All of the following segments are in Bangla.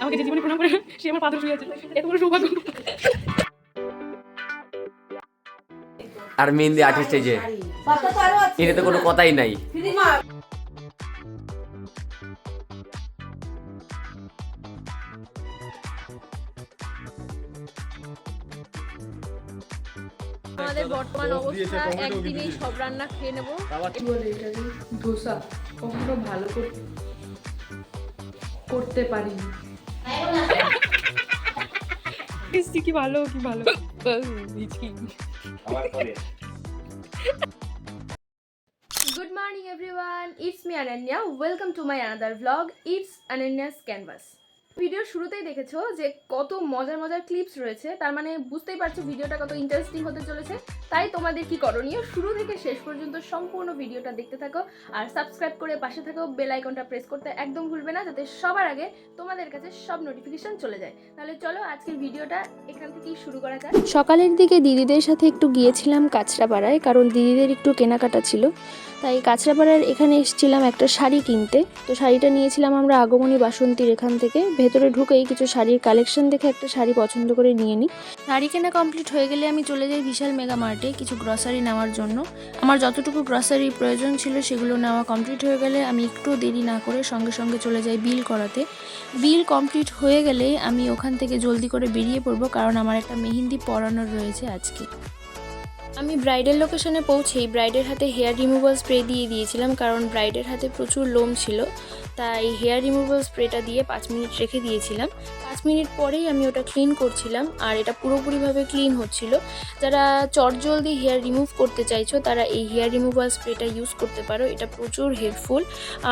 আমাকে যে জীবনে প্রণাম করে সে আমার পা ধরে শুয়ে আছে, এত বড় সৌভাগ্য। আর মেহেন্দি আর্টিস্ট এই যে এনে তো কোনো কথাই নাই। আমাদের বর্তমান অবস্থা একদিনেই সব রান্না খেয়ে নেবো। কি বলে এটাকে, ধোসা কখনো ভালো করতে পারি। কি ভালো কি ভালো। Good morning everyone, it's me Ananya. Welcome to my another vlog. It's Ananya's Canvas. ভিডিওর শুরুতেই দেখেছো যে কত মজার মজার ক্লিপস রয়েছে, তার মানে বুঝতেই পারছো ভিডিওটা কত ইন্টারেস্টিং হতে চলেছে। তাই তোমাদের কি করণীয়, শুরু থেকে শেষ পর্যন্ত সম্পূর্ণ ভিডিওটা দেখতে থাকো আর সাবস্ক্রাইব করে পাশে থাকো, বেল আইকনটা প্রেস করতে একদম ভুলবে না, যাতে সবার আগে তোমাদের কাছে সব নোটিফিকেশন চলে যায়। তাহলে চলো আজকের ভিডিওটা এখান থেকেই শুরু করা যাক। সকালের দিকে দিদিদের সাথে একটু গিয়েছিলাম কাঁচরাপাড়ায়, কারণ দিদিদের একটু কেনাকাটা ছিল, তাই কাঁচরাপাড়ার এখানে এসেছিলাম একটা শাড়ি কিনতে। তো শাড়িটা নিয়েছিলাম আমরা আগমনী বাসন্তীর এখান থেকে। ভেতরে ঢুকেই কিছু শাড়ির কালেকশন দেখে একটা শাড়ি পছন্দ করে নিয়ে নিই। শাড়ি কেনা কমপ্লিট হয়ে গেলে আমি চলে যাই বিশাল মেগা মার্টে কিছু গ্রসারি নেওয়ার জন্য। আমার যতটুকু গ্রসারির প্রয়োজন ছিল সেগুলো নেওয়া কমপ্লিট হয়ে গেলে আমি একটু দেরি না করে সঙ্গে সঙ্গে চলে যাই বিল করাতে। বিল কমপ্লিট হয়ে গেলে আমি ওখান থেকে জলদি করে বেরিয়ে পড়বো, কারণ আমার একটা মেহেন্দি পরানোর রয়েছে আজকে। আমি ব্রাইডের লোকেশনে পৌঁছেই ব্রাইডের হাতে হেয়ার রিমুভাল স্প্রে দিয়ে দিয়েছিলাম, কারণ ব্রাইডের হাতে প্রচুর লোম ছিল, তাই হেয়ার রিমুভাল স্প্রেটা দিয়ে 5 মিনিট রেখে দিয়েছিলাম। 5 মিনিট পরেই আমি ওটা ক্লিন করছিলাম, আর এটা পুরোপুরিভাবে ক্লিন হচ্ছিল। যারা চটজলদি হেয়ার রিমুভ করতে চাইছো তারা এই হেয়ার রিমুভাল স্প্রেটা ইউজ করতে পারো। এটা প্রচুর হেল্পফুল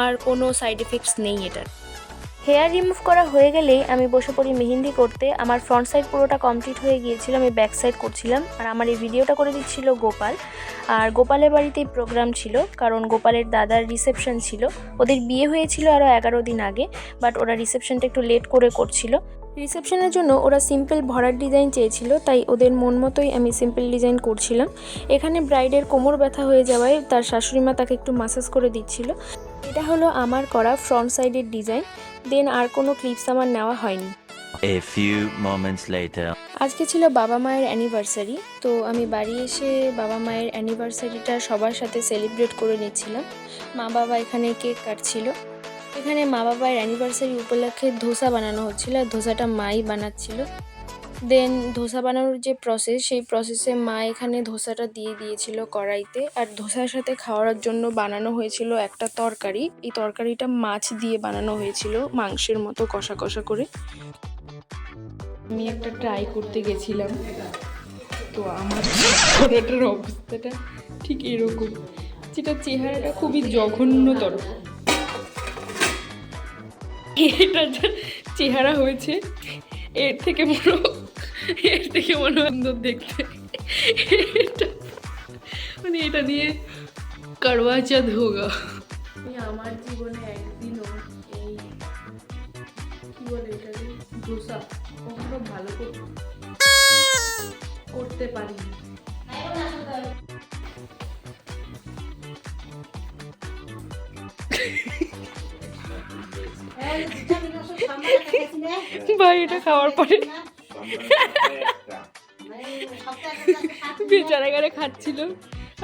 আর কোনো সাইড এফেক্টস নেই এটার। হেয়ার রিমুভ করা হয়ে গেলেই আমি বসে পড়ি মেহেন্দি করতে। আমার ফ্রন্ট সাইড পুরোটা কমপ্লিট হয়ে গিয়েছিল, আমি ব্যাক সাইড করছিলাম। আর আমার এই ভিডিওটা করে দিচ্ছিল গোপাল। আর গোপালের বাড়িতেই প্রোগ্রাম ছিল, কারণ গোপালের দাদার রিসেপশন ছিল। ওদের বিয়ে হয়েছিল আরও 11 দিন আগে, বাট ওরা রিসেপশনটা একটু লেট করে করছিল। রিসেপশনের জন্য ওরা সিম্পল ভরার ডিজাইন চেয়েছিল, তাই ওদের মন মতোই আমি সিম্পল ডিজাইন করছিলাম। এখানে ব্রাইডের কোমর ব্যথা হয়ে যাওয়ায় তার শাশুড়িমা তাকে একটু ম্যাসাজ করে দিচ্ছিল। এটা হলো আমার করা ফ্রন্ট সাইডের ডিজাইন। দেন আর কোনো ক্লিপস আমার নেওয়া হয়নি। A few moments later. আজকে ছিল বাবা মায়ের অ্যানিভার্সারি, তো আমি বাড়ি এসে বাবা মায়ের অ্যানিভার্সারিটা সবার সাথে সেলিব্রেট করে নিচ্ছিলাম। মা বাবা এখানে কেক কাটছিল। এখানে মা বাবার অ্যানিভার্সারি উপলক্ষে ধোসা বানানো হচ্ছিল, আর ধোসাটা মাই বানাচ্ছিল। দেন ধোসা বানানোর যে প্রসেস, সেই প্রসেসে মা এখানে ধোসাটা দিয়ে দিয়েছিল কড়াইতে, আর ধোসার সাথে খাওয়ার জন্য বানানো হয়েছিল একটা তরকারি। এই তরকারিটা মাছ দিয়ে বানানো হয়েছিল, মাংসের মতো কষা কষা করে। আমি একটা ট্রাই করতে গেছিলাম, তো আমার পরোটার অবস্থাটা ঠিক এরকম, যেটা চেহারাটা খুবই জঘন্যতর। এটা যা চেহারা হয়েছে, এর থেকে মনে সুন্দর দেখতে। এটা মানে এটা দিয়ে করওয়া চাঁদ হোগা। আমি আমার জীবনে একদিনও এই কি বলে এটাকে, ধোসা কখনো ভালো করতে পারিনি। ভাই এটা খাওয়ার পরে বেচারা গারে খাচ্ছিল,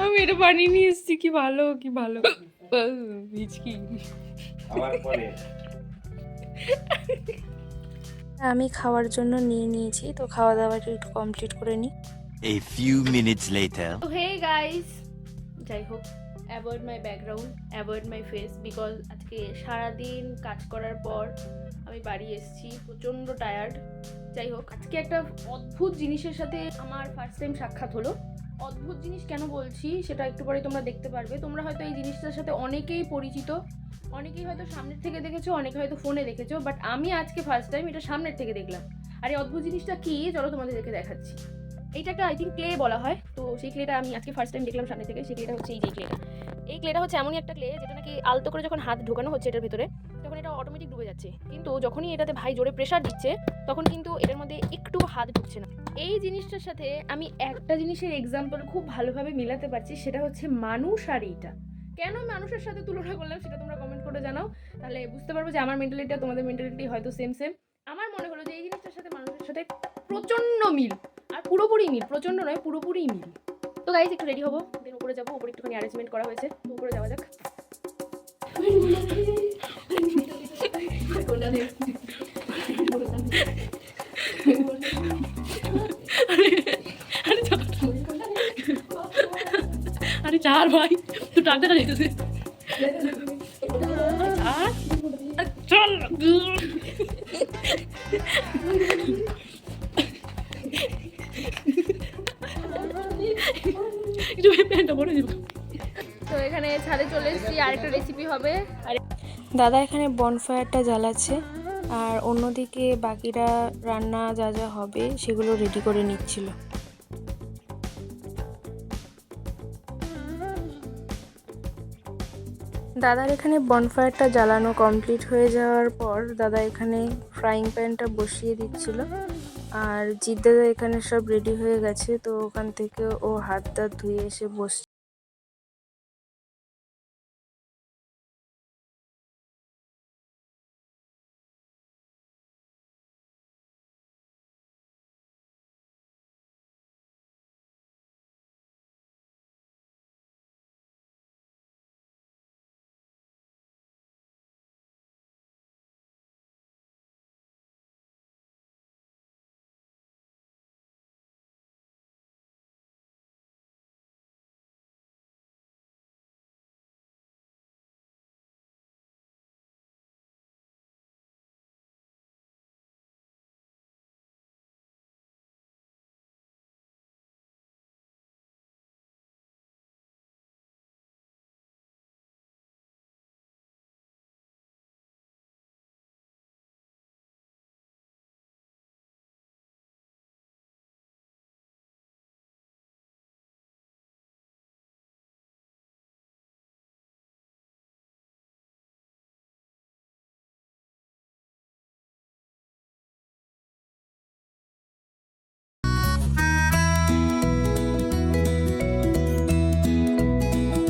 আমি এটা বানিয়ে নিয়ে এসেছি। কি ভালো কি ভালো। মিচকি আমি খাওয়ার জন্য নিয়ে নিয়েছি, তো খাওয়া দাওয়াটা একটু কমপ্লিট করে নিই। A few minutes later. তো হে গাইস, যাই হোক, avoid my background, avoid my face, because আজকে সারাদিন কাজ করার পর আমি বাড়ি এসেছি, প্রচণ্ড টায়ার্ড। যাই হোক, আজকে একটা অদ্ভুত জিনিসের সাথে আমার ফার্স্ট টাইম সাক্ষাৎ হলো। অদ্ভুত জিনিস কেন বলছি সেটা একটু পরে তোমরা দেখতে পারবে। তোমরা হয়তো এই জিনিসটার সাথে অনেকেই পরিচিত, অনেকেই হয়তো সামনের থেকে দেখেছো, অনেকে হয়তো ফোনে দেখেছো, বাট আমি আজকে ফার্স্ট টাইম এটা সামনের থেকে দেখলাম। আর এই অদ্ভুত জিনিসটা কি, চলো তোমাদের দেখে দেখাচ্ছি। এইটা একটা আই থিঙ্ক ক্লে বলা হয়, তো সেই ক্লেটা আমি আজকে ফার্স্ট টাইম দেখলাম সামনে থেকে। সেই ক্লেটা হচ্ছে এই যে ক্লেটা। এই ক্লেটা হচ্ছে এমনই একটা ক্লে যেটা নাকি আলতো করে যখন হাত ঢোকানো হচ্ছে এটার ভিতরে, তখন এটা অটোমেটিক ডুবে যাচ্ছে, কিন্তু যখনই এটাতে ভাই জোরে প্রেশার দিচ্ছে তখন কিন্তু এটার মধ্যে একটু হাত ঢুকছে না। এই জিনিসটার সাথে আমি একটা জিনিসের এক্সাম্পল খুব ভালোভাবে মিলাতে পারছি, সেটা হচ্ছে মানুষ আর এইটা। কেন মানুষের সাথে তুলনা করলাম সেটা তোমরা কমেন্ট করে জানাও, তাহলে বুঝতে পারবো যে আমার মেন্টালিটিটা তোমাদের মেন্টালিটি হয়তো সেম সেম। আমার মনে হলো যে এই জিনিসটার সাথে মানুষের সাথে প্রচণ্ড মিল, আর পুরোপুরি মিল, প্রচণ্ড নয় পুরোপুরি মিল। তো গাইজ একটু রেডি হবো, দেন উপরে যাবো, উপরে একটুখানি অ্যারেঞ্জমেন্ট করা হয়েছে, তো উপরে যাওয়া যাক। আরে চার ভাই তুই টাক দেখা যাইতেছে চল একটু প্যান্টটা পরে দিব। তো এখানে ছাদে চলে এসেছি, আরেকটা রেসিপি হবে। আর দাদা এখানে বনফায়ারটা জ্বালাচ্ছে, আর অন্যদিকে বাকিরা রান্না যা যা হবে সেগুলো রেডি করে নিচ্ছিল। দাদার এখানে বনফায়ারটা জ্বালানো কমপ্লিট হয়ে যাওয়ার পর দাদা এখানে ফ্রাইং প্যানটা বসিয়ে দিচ্ছিল, আর জিৎ দাদা এখানে সব রেডি হয়ে গেছে, তো ওখান থেকে ও হাত টাত ধুয়ে এসে বসছে।